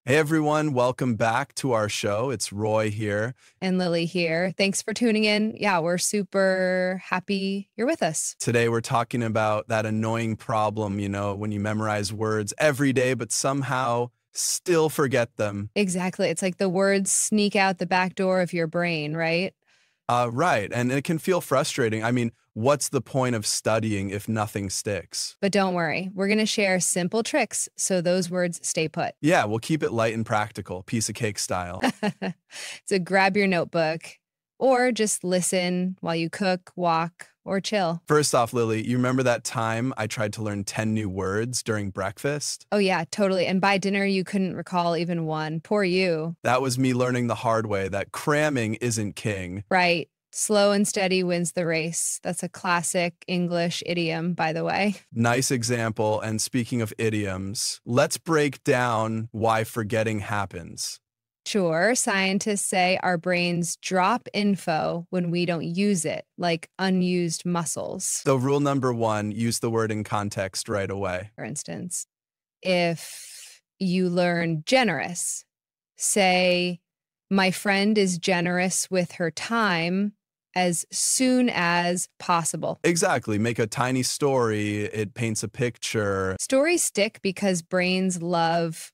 Hey everyone, welcome back to our show. It's Roy here. And Lily here. Thanks for tuning in. Yeah, we're super happy you're with us. Today we're talking about that annoying problem, when you memorize words every day, but somehow still forget them. Exactly. It's like the words sneak out the back door of your brain, right? Right. And it can feel frustrating. I mean, what's the point of studying if nothing sticks? But don't worry, we're going to share simple tricks so those words stay put. Yeah, we'll keep it light and practical, piece of cake style. So grab your notebook or just listen while you cook, walk, or chill. First off, Lily, you remember that time I tried to learn 10 new words during breakfast? Oh yeah, totally. And by dinner, you couldn't recall even one. Poor you. That was me learning the hard way that cramming isn't king. Right. Slow and steady wins the race. That's a classic English idiom, by the way. Nice example. And speaking of idioms, let's break down why forgetting happens. Sure, scientists say our brains drop info when we don't use it, like unused muscles. So rule number one, use the word in context right away. For instance, if you learn generous, say, my friend is generous with her time as soon as possible. Exactly. Make a tiny story. It paints a picture. Stories stick because brains love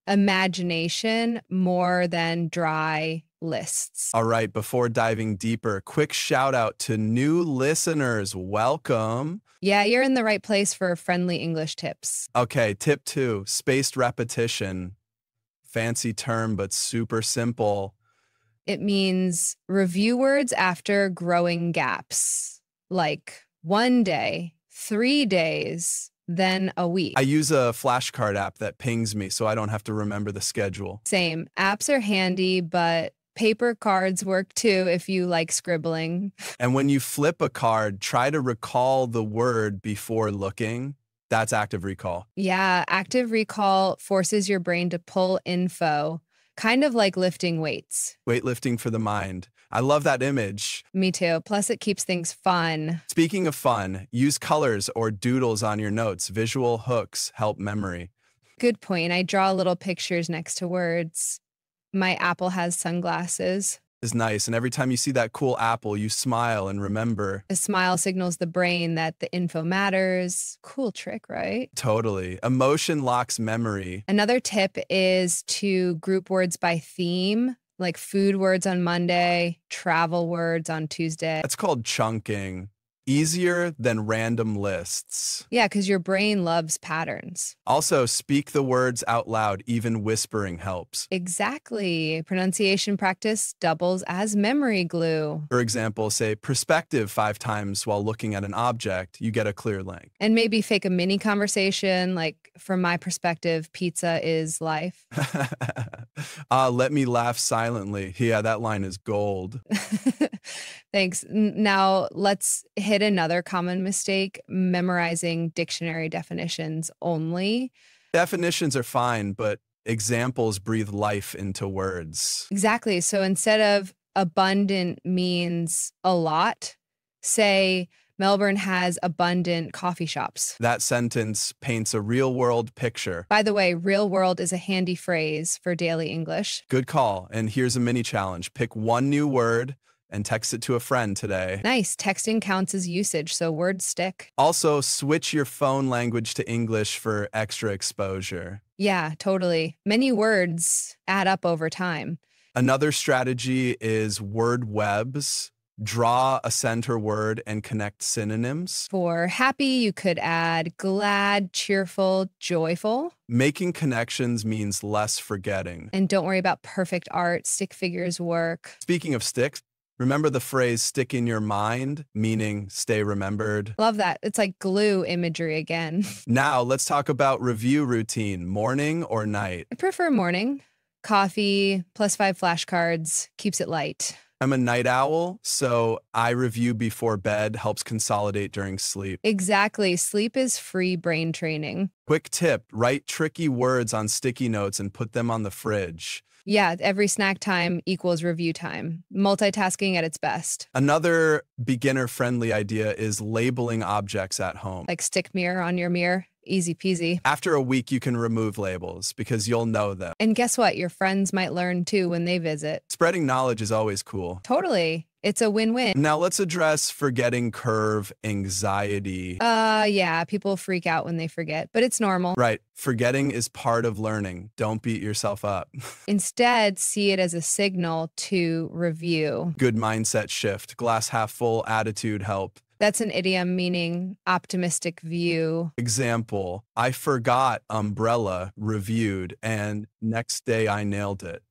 imagination more than dry lists. All right, before diving deeper, quick shout out to new listeners. Welcome. Yeah, you're in the right place for friendly English tips. Okay, tip 2, spaced repetition. Fancy term, but super simple. It means review words after growing gaps, like 1 day, 3 days, then a week. I use a flashcard app that pings me so I don't have to remember the schedule. Same. Apps are handy, but paper cards work too if you like scribbling. And when you flip a card, try to recall the word before looking. That's active recall. Yeah, active recall forces your brain to pull info, kind of like lifting weights. Weightlifting for the mind. I love that image. Me too. Plus, it keeps things fun. Speaking of fun, use colors or doodles on your notes. Visual hooks help memory. Good point. I draw little pictures next to words. My apple has sunglasses. Is nice. And every time you see that cool apple, you smile and remember. The smile signals the brain that the info matters. Cool trick, right? Totally. Emotion locks memory. Another tip is to group words by theme, like food words on Monday, travel words on Tuesday. That's called chunking. Easier than random lists. Yeah, because your brain loves patterns. Also, speak the words out loud. Even whispering helps. Exactly. Pronunciation practice doubles as memory glue. For example, say perspective 5 times while looking at an object. You get a clear link. And maybe fake a mini conversation, like, from my perspective, pizza is life. Let me laugh silently. Yeah, that line is gold. Thanks. Now let's hit another common mistake, memorizing dictionary definitions only. Definitions are fine, but examples breathe life into words. Exactly. So instead of abundant means a lot, say Melbourne has abundant coffee shops. That sentence paints a real-world picture. By the way, real world is a handy phrase for daily English. Good call. And here's a mini challenge. Pick one new word and text it to a friend today. Nice. Texting counts as usage, so words stick. Also, switch your phone language to English for extra exposure. Yeah, totally. Many words add up over time. Another strategy is word webs. Draw a center word and connect synonyms. For happy, you could add glad, cheerful, joyful. Making connections means less forgetting. And don't worry about perfect art. Stick figures work. Speaking of sticks, remember the phrase stick in your mind, meaning stay remembered? Love that. It's like glue imagery again. Now let's talk about review routine, morning or night. I prefer morning. Coffee, +5 flashcards, keeps it light. I'm a night owl, so I review before bed, helps consolidate during sleep. Exactly. Sleep is free brain training. Quick tip, write tricky words on sticky notes and put them on the fridge. Yeah, every snack time equals review time. Multitasking at its best. Another beginner-friendly idea is labeling objects at home. Like stick mirror on your mirror. Easy peasy. After a week, you can remove labels because you'll know them. And guess what? Your friends might learn too when they visit. Spreading knowledge is always cool. Totally. It's a win-win. Now let's address forgetting curve anxiety. Yeah, people freak out when they forget, but it's normal. Right. Forgetting is part of learning. Don't beat yourself up. Instead, see it as a signal to review. Good mindset shift. Glass half full attitude help. That's an idiom meaning optimistic view. Example, I forgot umbrella reviewed and next day I nailed it.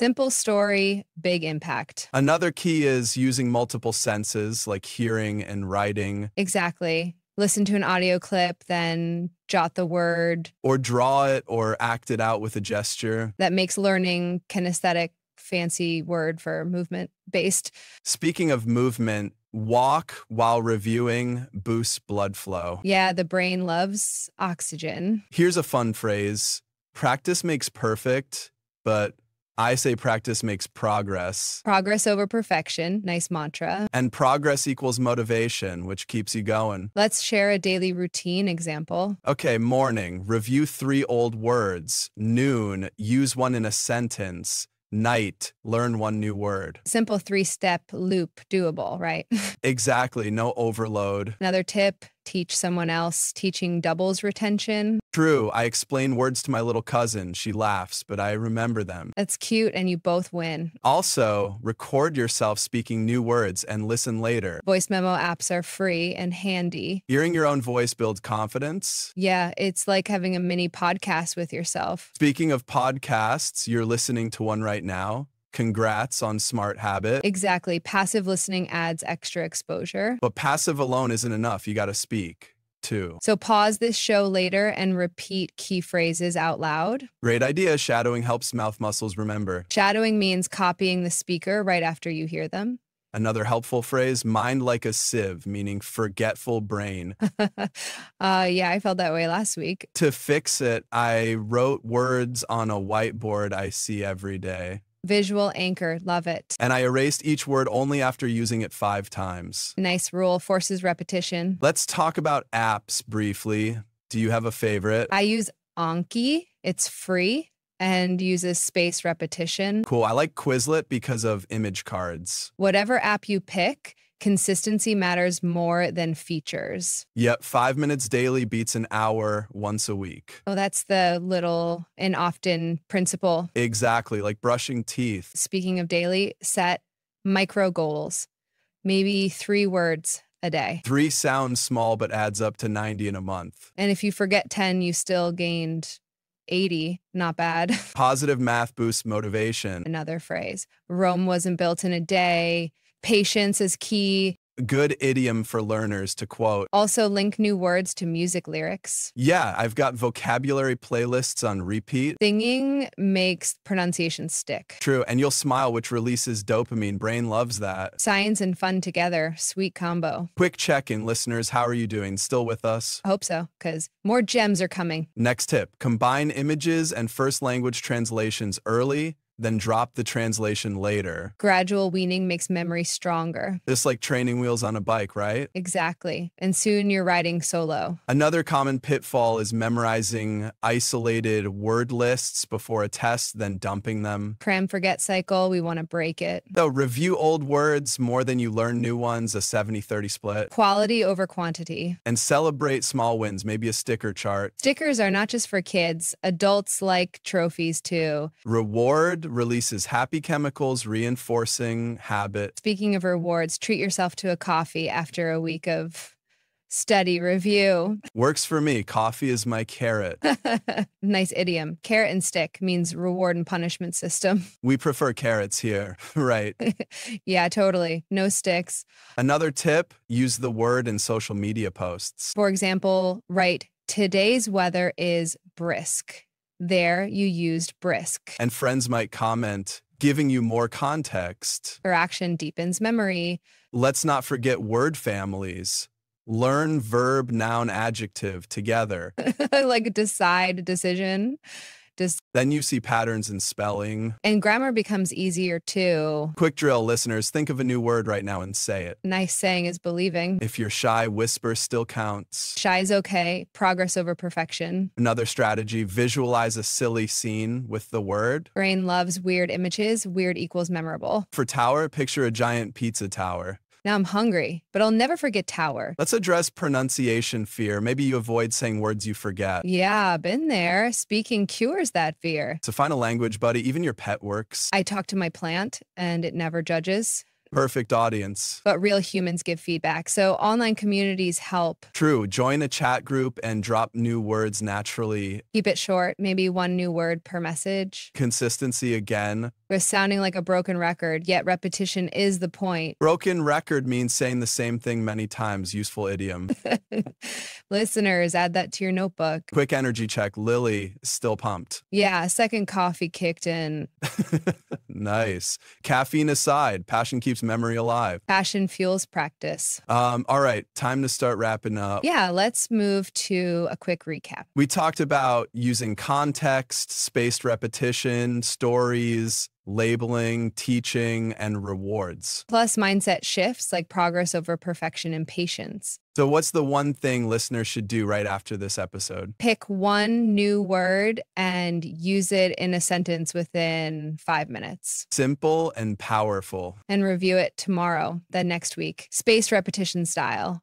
Simple story, big impact. Another key is using multiple senses like hearing and writing. Exactly. Listen to an audio clip, then jot the word. Or draw it or act it out with a gesture. That makes learning kinesthetic, fancy word for movement based. Speaking of movement, walk while reviewing boosts blood flow. Yeah, the brain loves oxygen. Here's a fun phrase. Practice makes perfect, but I say practice makes progress. Progress over perfection. Nice mantra. And progress equals motivation, which keeps you going. Let's share a daily routine example. Okay, morning, review 3 old words. Noon, use one in a sentence. Night, learn 1 new word. Simple 3-step loop, doable, right? Exactly, no overload. Another tip, teach someone else. Teaching doubles retention. True, I explain words to my little cousin. She laughs, but I remember them. That's cute, and you both win. Also, record yourself speaking new words and listen later. Voice memo apps are free and handy. Hearing your own voice builds confidence. Yeah, it's like having a mini podcast with yourself. Speaking of podcasts, you're listening to one right now. Congrats on Smart Habit. Exactly. Passive listening adds extra exposure. But passive alone isn't enough. You got to speak too. So pause this show later and repeat key phrases out loud. Great idea. Shadowing helps mouth muscles remember. Shadowing means copying the speaker right after you hear them. Another helpful phrase, mind like a sieve, meaning forgetful brain. Yeah, I felt that way last week. To fix it, I wrote words on a whiteboard I see every day. Visual anchor, love it. And I erased each word only after using it 5 times. Nice rule, forces repetition. Let's talk about apps briefly. Do you have a favorite? I use Anki. It's free and uses spaced repetition. Cool. I like Quizlet because of image cards. Whatever app you pick, consistency matters more than features. Yep, 5 minutes daily beats an hour once a week. Oh, that's the little and often principle. Exactly, like brushing teeth. Speaking of daily, set micro goals. Maybe 3 words a day. 3 sounds small, but adds up to 90 in a month. And if you forget 10, you still gained 80. Not bad. Positive math boosts motivation. Another phrase. Rome wasn't built in a day. Patience is key. Good idiom for learners to quote. Also link new words to music lyrics. Yeah, I've got vocabulary playlists on repeat. Singing makes pronunciation stick. True, and you'll smile, which releases dopamine. Brain loves that. Science and fun together. Sweet combo. Quick check-in, listeners. How are you doing? Still with us? I hope so, because more gems are coming. Next tip, combine images and first language translations early, then drop the translation later. Gradual weaning makes memory stronger. Just like training wheels on a bike, right? Exactly. And soon you're riding solo. Another common pitfall is memorizing isolated word lists before a test, then dumping them. Cram forget cycle, we want to break it. So review old words more than you learn new ones, a 70-30 split. Quality over quantity. And celebrate small wins, maybe a sticker chart. Stickers are not just for kids. Adults like trophies too. Reward releases happy chemicals, reinforcing habit. Speaking of rewards, treat yourself to a coffee after a week of study review. Works for me. Coffee is my carrot. Nice idiom. Carrot and stick means reward and punishment system. We prefer carrots here, right? Yeah, totally. No sticks. Another tip, use the word in social media posts. For example, write, today's weather is brisk. There, you used brisk. And friends might comment, giving you more context. Or action deepens memory. Let's not forget word families. Learn verb, noun, adjective together. Like decide, decision. Then you see patterns in spelling. And grammar becomes easier too. Quick drill, listeners. Think of a new word right now and say it. Nice saying is believing. If you're shy, whisper still counts. Shy is okay. Progress over perfection. Another strategy, visualize a silly scene with the word. Brain loves weird images. Weird equals memorable. For tower, picture a giant pizza tower. Now I'm hungry, but I'll never forget tower. Let's address pronunciation fear. Maybe you avoid saying words you forget. Yeah, been there. Speaking cures that fear. To find a language buddy, even your pet works. I talk to my plant and it never judges. Perfect audience. But real humans give feedback, so online communities help. True. Join a chat group and drop new words naturally. Keep it short, maybe one new word per message. Consistency again. We're sounding like a broken record, yet repetition is the point. Broken record means saying the same thing many times. Useful idiom. Listeners, add that to your notebook. Quick energy check. Lily, still pumped. Yeah, second coffee kicked in. Nice. Caffeine aside, passion keeps memory alive. Passion fuels practice. All right, time to start wrapping up. Yeah, let's move to a quick recap. We talked about using context, spaced repetition, stories, labeling, teaching, and rewards. Plus mindset shifts like progress over perfection and patience. So what's the one thing listeners should do right after this episode? Pick one new word and use it in a sentence within 5 minutes. Simple and powerful. And review it tomorrow, then next week. Spaced repetition style.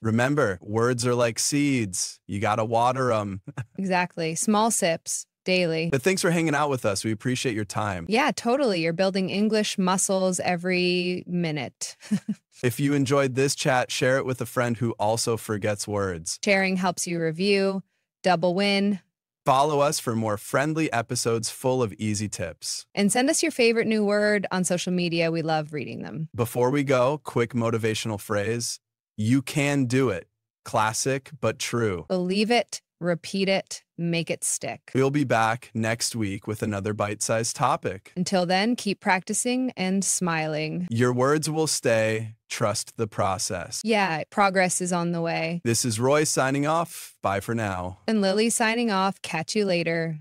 Remember, words are like seeds. You gotta water them. Exactly. Small sips. Daily. But thanks for hanging out with us. We appreciate your time. Yeah, totally. You're building English muscles every minute. If you enjoyed this chat, share it with a friend who also forgets words. Sharing helps you review. Double win. Follow us for more friendly episodes full of easy tips. And send us your favorite new word on social media. We love reading them. Before we go, quick motivational phrase. You can do it. Classic, but true. Believe it. Repeat it, make it stick. We'll be back next week with another bite-sized topic. Until then, keep practicing and smiling. Your words will stay. Trust the process. Yeah, progress is on the way. This is Roy signing off. Bye for now. And Lily signing off. Catch you later.